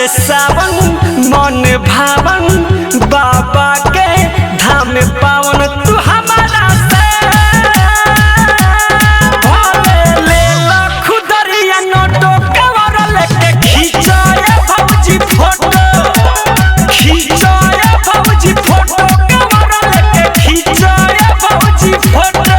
सावन मन भावन बाबा के धाम पावन तू हमारा से भोले ले ला खुदरिया नोटो कवर लेके खींचाए भौजी फोटो खींचाए भौजी फोटो कवर लेके खींचाए भौजी फोटो।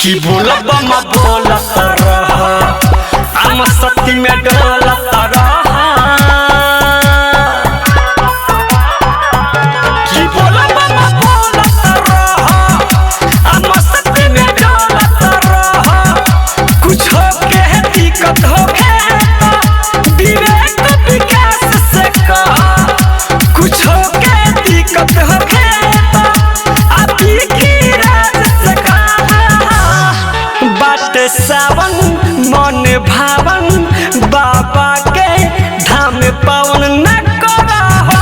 की बोलब म बोलत रह हम सती में डोलत रह की बोलब म बोलत रह हम सती में डोलत रह कुछ के दिक्कत होखे विवेक विकास से कह कुछ के दिक्कत होखे अभी की राज से सावन मन भावन बाबा के धाम पावन न करा हो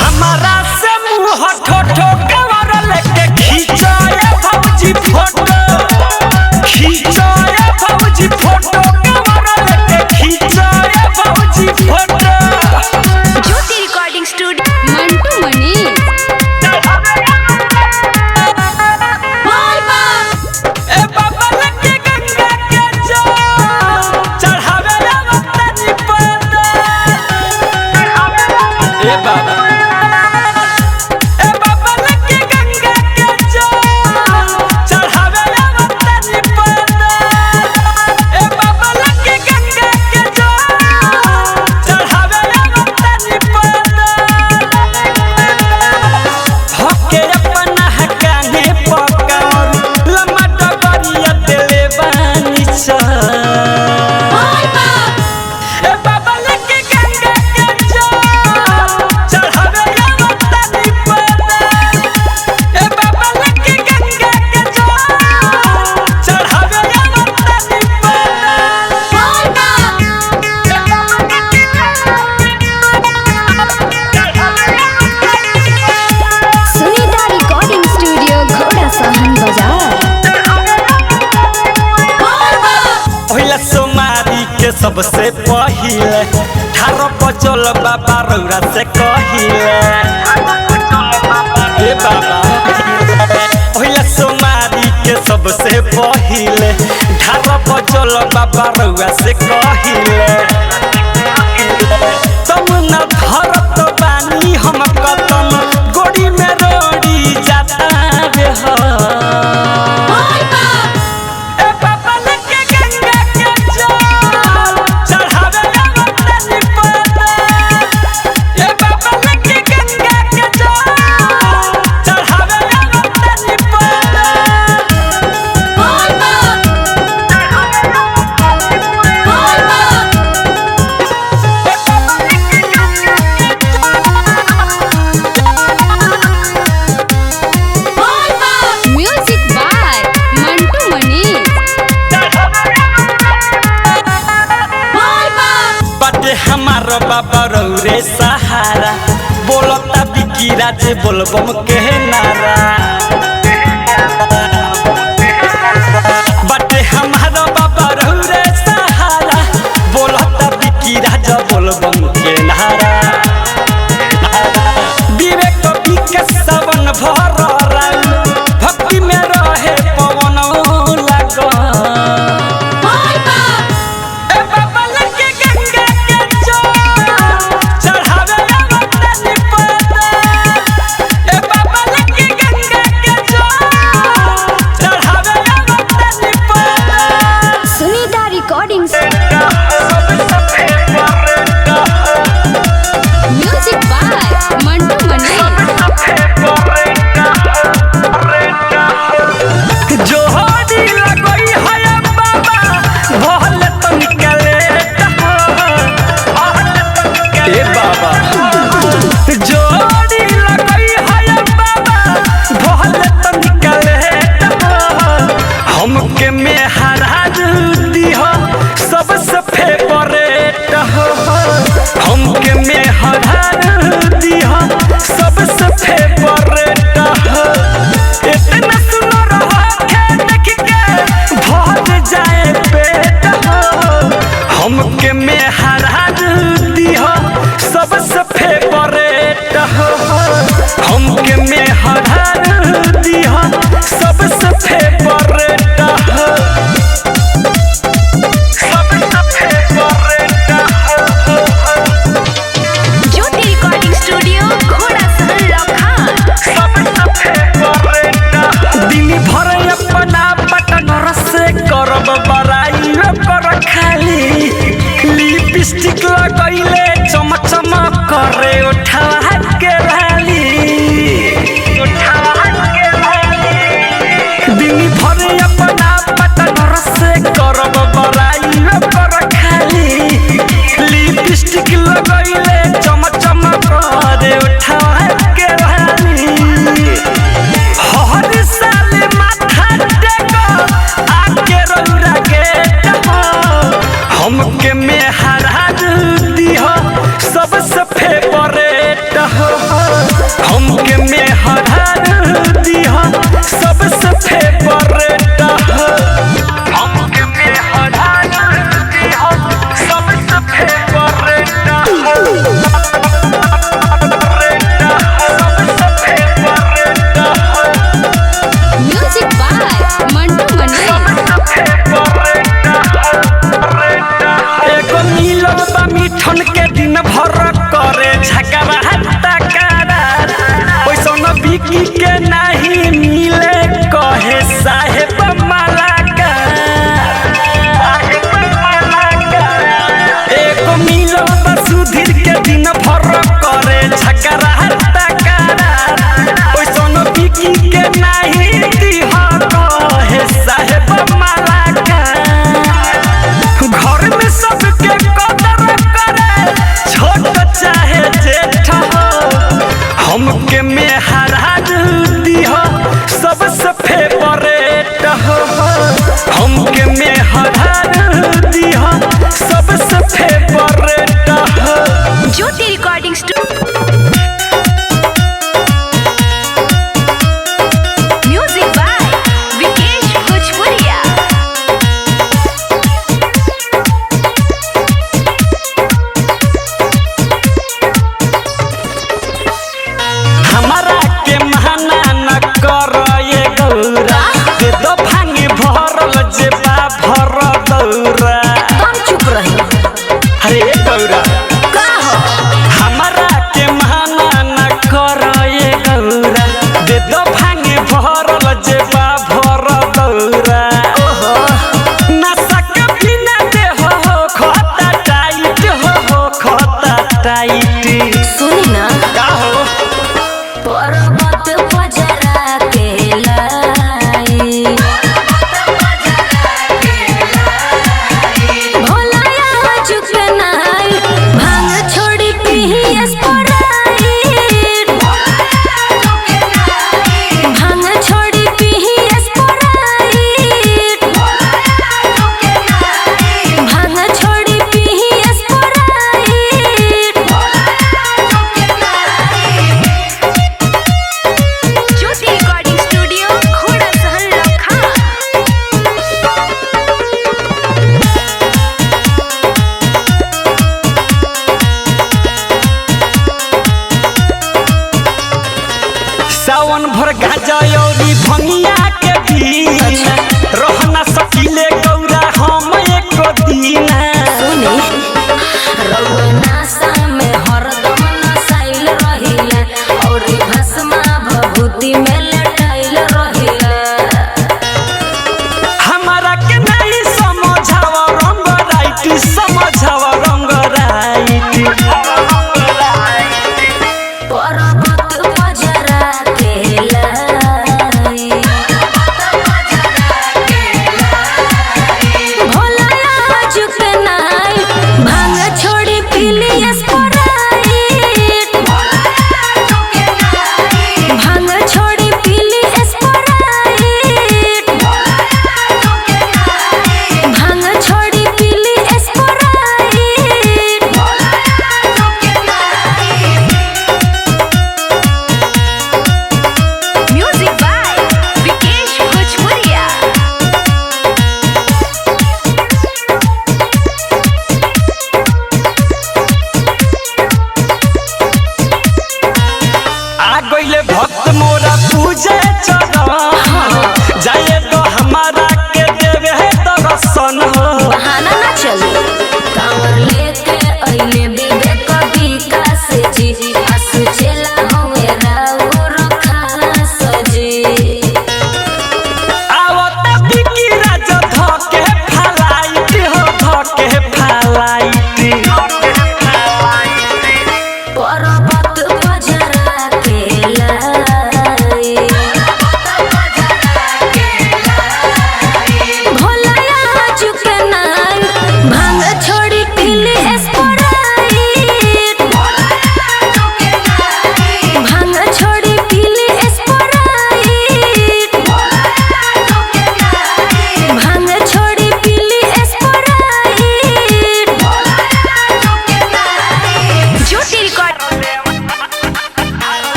हमारा से मुँह ठोठो कवर लेके खींचाए भौजी फोटो खींचाए भौजी फोटो कवर लेके खींचाए भौजी फोटो। ज्योति रिकॉर्डिंग स्टूडियो मंटू मनी सबसे पहिले ठारो बचल बाबा रौरा से कहिले ए बाबा ओहिला सोमारी के सबसे पहिले ठारो बचल बाबा रौरा से कहिले तुम न धरत बानी हम कतम गोड़ी में रोड़ी जाता रे हो हमारा बाबा रौरे सहारा बोलता बिकी राज बोलबम के नारा बटे हमारा बाबा रौरे सहारा बोलता बिकी राज बोलबम के नारा विवेक विकास सावन भर भक्ति में रहे पवन लगा म्यूजिक बाय मंटू मनी जोहरी लगई है बाबा भले तो निकले ए बाबा जोहरी लगई है बाबा भले तो निकले हमके में हरा दी हो सबसे फेवरेट बराई कर खाली लिपस्टिक लगैले चमचम करे उठावा के राली दिन भर अपना पतन से करब बराई कर खाली लिपस्टिक लगैले चमचम करे उठावा के राली हर साल माथा टेको आके रौरा गेट हमके में हरा दिहो सबसे फेवरेट हो हमके में हरा दिहो सबसे फेवरेट हो हमके में हरा दिहो सबसे फेवरेट हो म्यूजिक बाय मंटू मनी। एगो मिलन बा मिठन के दिन भर करे झगड़ा तकरा पैसा न बिकी के नहीं मिले कहे साहेब मलाका एगो मिलन बा सुधीर के दिन भर करे झगड़ा तकरा पैसा न बिकी के नहीं दिह कहे साहेब मलाका घर में सबके कदर करे छोट चाहे जेठ हो हमके में हरा दिहो सबसे फेवरेट हो हमके में हरा दिहो सबसे फेवरेट हो ज्योति रिकॉर्डिंग म्यूजिक बाय विकेश भोजपुरिया। हमारा के महाना न कर ये गौरा दे दो भांगे भरल जेबा भर दौरा तुम चुप रहो। अरे गौरा का हो हमारा के महाना न कर ये गौरा दे दो भांगे भरल जेबा भर दौरा ओहो नशा के बिना दे हो खाता टाइट हो खाता टाइट सुनी ना का हो पर्वत पजरा के लाई भोलाया चुप नाई भांग छोड़ी पी स्प्राइट भांग छोड़ी पी स्प्राइट भांग छोड़ी पी स्प्राइट ज्योति रिकॉर्डिंग स्टूडियो घोड़ा सहन लखा। सावन भर गाजा औरी भंगिया के बीच रहना सकीले गौरा हम एक दिन सुनी रघुनासा में हरदम नसाइल रहिला और भस्मा भभूति में लटाइल रहिला। हमारा के नहीं समझावा रंग राइट समझावा रंग राइट पर्वत पजरा के लाई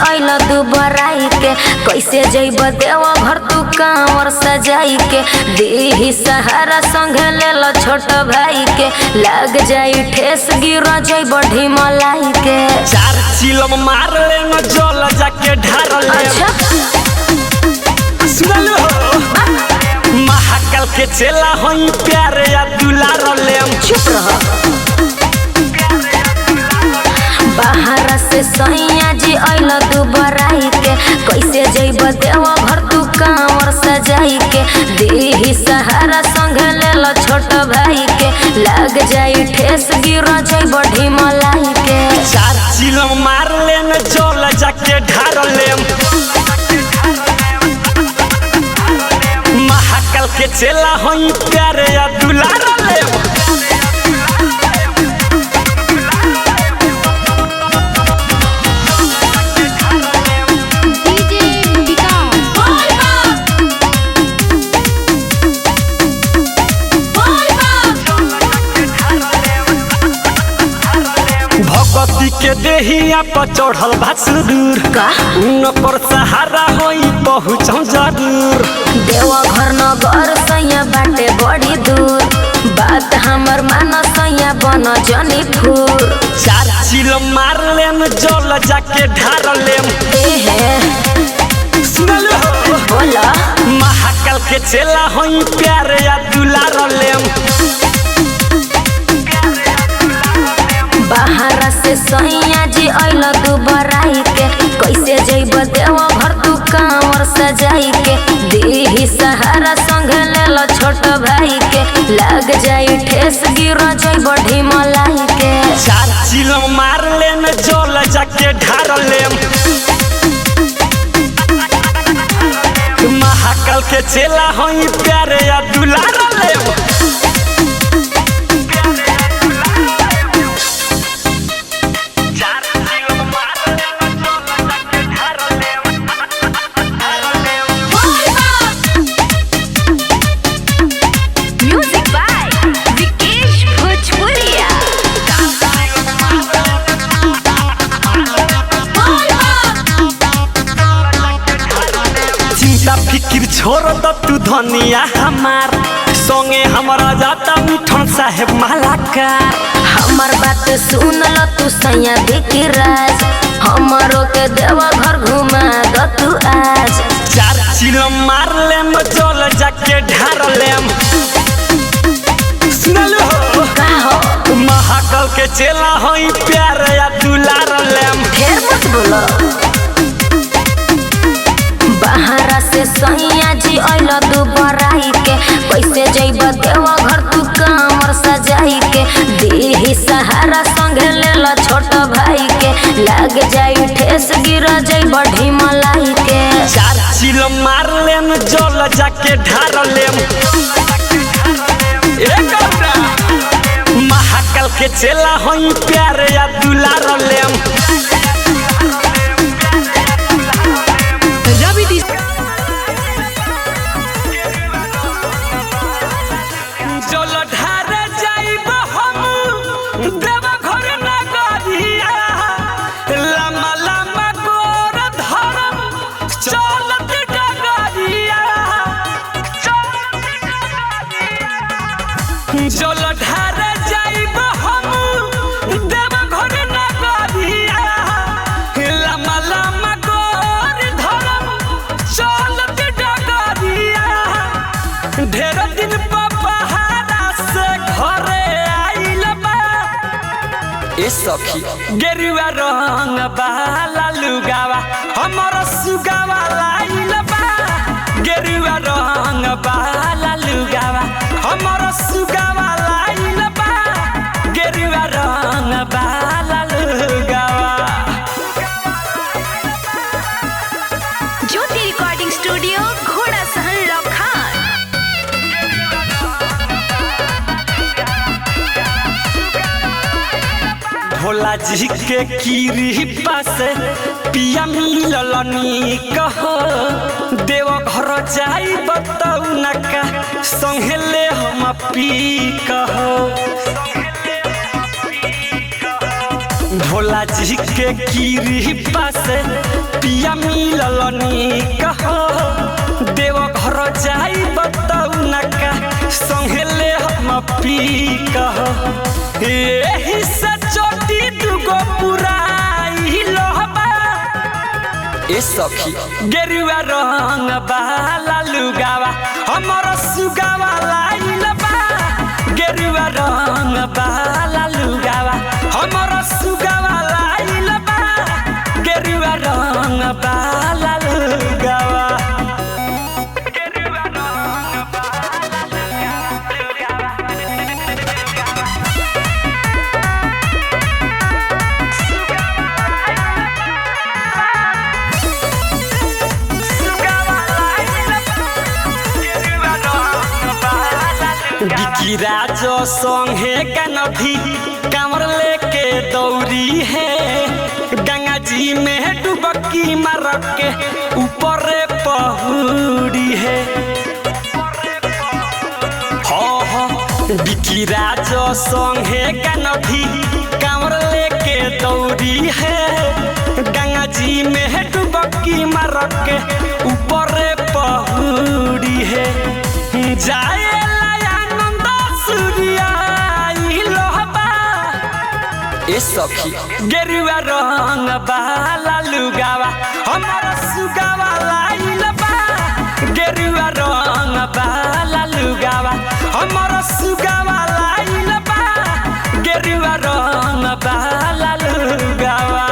अइल दुबराई के कैसे जइब देवा घर तू कांवर सजाई के देही सहारा संग लेल छोट भाई के लग जाई ठेस गिर जइब ढिमलाई के 4 चिलम मार ले न जल जाके ढार ले अच्छा सुन लो महाकाल के चेला होई प्यारे या दुलार ले चुप रह बाहर से सैया जी अइल दुबराई के कैसे जइब देवा घर तू कांवर सजाई के देही सहारा संग लेल छोट भाई के लग जाई ठेस गिर जइब ढिमलाई के 4 चिलम मार ले न जल जाके ढार ले महाकाल के चेला होई प्यारे या दुलार ले भगवती के देहिया पर चढ़ल भासुर का उन पर सहारा होई पहुँचौ जरूर देवा घर नगर सैया बाटे बड़ी दूर बात हमर मान सैया बन जनी फूर 4 चिलम मार ले न जल जाके ढार ले सुन लो बोला महाकाल के चेला होई प्यारे या दुलार ले बाहर से सैया जी अइल दुबराई के कैसे जइब देवा घर तू कांवर सजाई के देही सहारा संग लेल छोट भाई के लग जाई ठेस गिर जइब ढिमलाई के 4 चिलम मार ले न जल जाके ढार ले महाकाल के चेला होई प्यारे या दुलार ले म्यूजिक बाय विकेश भोजपुरिया चिंता फिकिर छोड़ द तू धनिया हमार संगे हमारा जाता मिठन साहेब मालाकार हमर बात सुन ल तू सैया देखी राज हमरो के देवा घर घुमा द तू आज 4 चिलम मार ले न जल जाके ढार ले सुन लो का हो महाकाल के चेला होई प्यारे या दुलार ले फेर मत बोलो बाहर से सैया जी अइल दुबराई के कैसे जइब देवा घर तू कांवर सजाई के देही सहारा संग लेल छोट भाई के लग जाई ठेस गिर जइब ढिमलाई के 4 चिलम मार ले न जल जाके ढार ले महाकाल के चेला होई प्यारे या दुलार ले जल ढार जाइब हम देवा घर नगरिया लम्बा लम्बा गोर धरम चलत डगरिया जल ढार जाइब हम देवा घर नगरिया लम्बा लम्बा गोर धरम चलत डगरिया ढेर दिन पहाड़ा से घरे आइल बा ए सखी गेरुआ रंग बाला लुगावा हमर सुगावा लाइल बा गेरुआ रंग बाला लुगावा हमर सुगावा लाइल बा गेरुआ रंग बाला लुगावा ज्योति रिकॉर्डिंग स्टूडियो घोड़ा सहन लखान भोला जी के कृपा से पिया मिललनी कहो देव घर जाई बताऊ न का संगे ले हम पी कहो भोला जी के कृपा से पिया मिलल नीक हो देव घर जाई बताऊ न का संगे ले हम पी कह एही से चोटी दुगो पुराई लोहबा ए सखी गेरुआ रंग बाला लुगावा हमर सुगावा लाइल बा गेरुआ रंग बाला लुगावा हमर सुगावा लाइल बा गेरुआ रंग बाला लुगावा गिरिराज संगे कनधी कांवर लेके दौड़ी है गंगा जी में डुबकी मार के ऊपर पहुड़ी है गिरिराज संगे कनधी कांवर लेके दौड़ी है गंगा जी में डुबकी मार के ऊपर पहुड़ी है जाए ए सखी गेरुआ रंग बाला लुगावा हमर सुगावा लाइल बा गेरुआ रंग बाला लुगावा हमर सुगावा लाइल बा गेरुआ रंग बाला लुगावा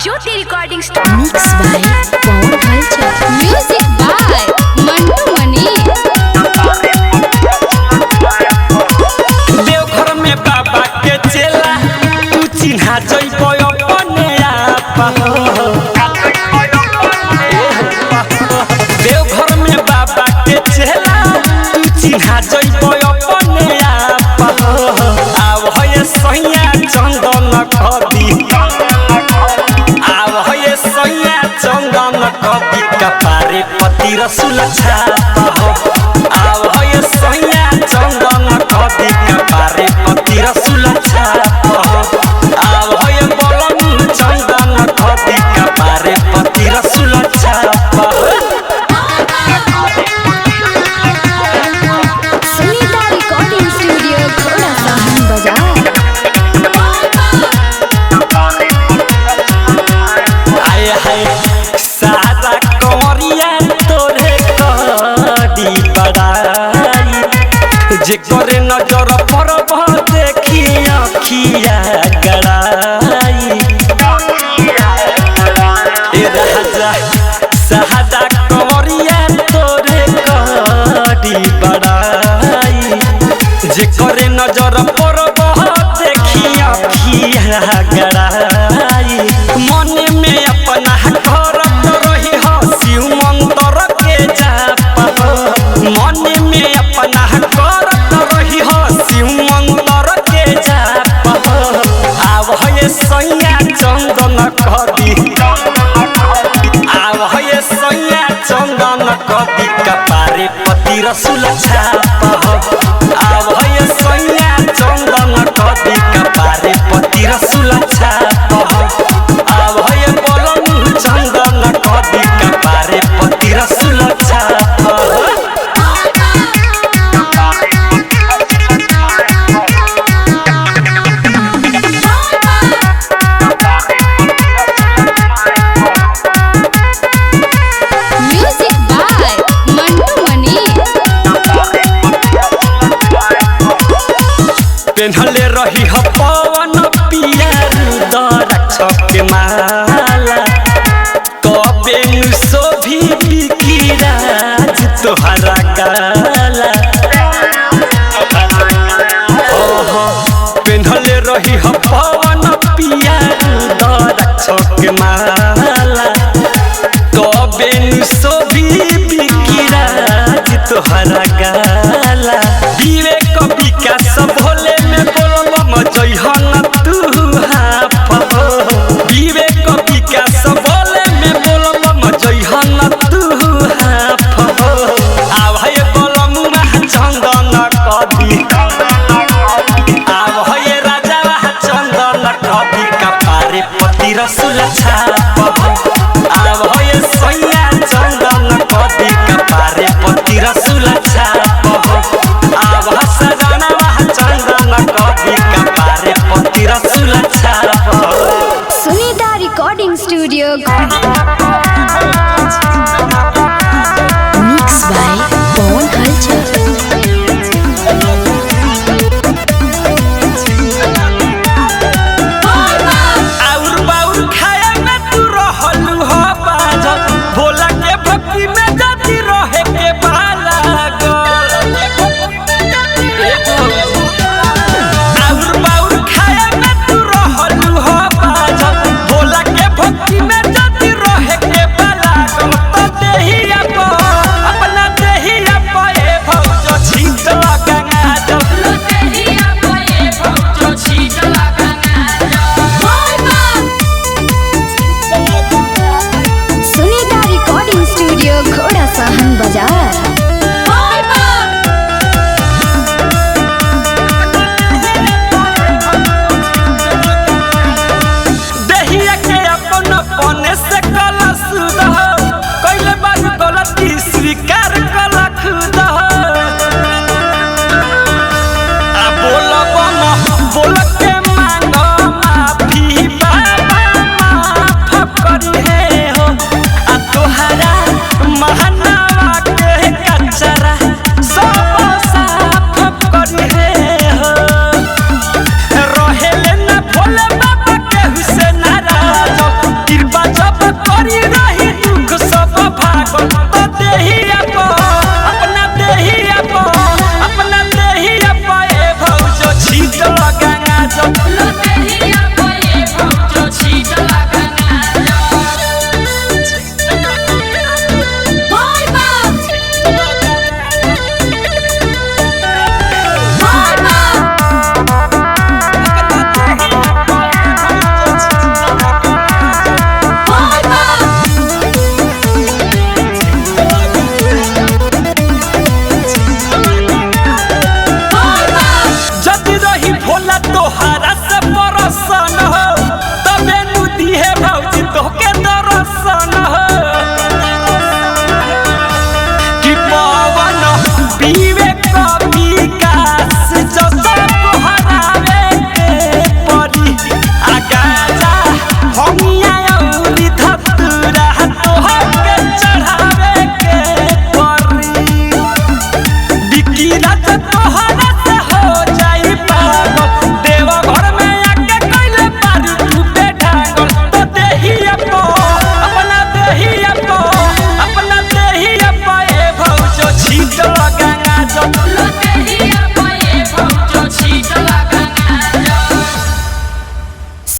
Jyoti recording studio mix by Pawan culture music by Mantu Mani Deoghar में बाबा के चेला चिन्हा जइबो अपने आप देवघर में बाबा के चेला चिन्हा जइबो अपने आप आव है सैया चंदन कदी आव है सैया चंदन कदी कपारे पति रसुल छाप आव है सैया चंदन कदी कपारे पति रसुल छाप चंदन कदी कपारे पति रसुल छाप सुनीता रिकॉर्डिंग स्टूडियो घोड़ा साहन बाजार आए हाय सारा कमरिया तोरे कदी बड़ाई जे करे नजर पर देखी अखिया गड़ाई सहादा कमरिया तोरे कदी बड़ाई जे करे नजर पर देखी अखिया गड़ाई मन में अपना करत रही शिव मंत्र के जाप मन में अपना करत रही शिव मंत्र के जाप आव है सैया चंदन कदी आव है सैया चंदन कदी कपारे पति रसुल छाप आव है सैया चंदन कदी कपारे पति रसुल छाप आव है बोलन चंदन कदी कपारे पति रसुल छाप पेन्हले रही ह पवन पिया रुद्राक्ष माला तबे शोभी बिकिराज तोहरा गाला पेन्हले रही ह पवन पिया रुद्राक्ष माला तबे शोभी बिकिराज तोहरा गाला विवेक विकास भोले में बोलम जइहन तू हाफ विवेक विकास भोले में बोलम जइहन तू हाफ आव है बोलम चंदन कदी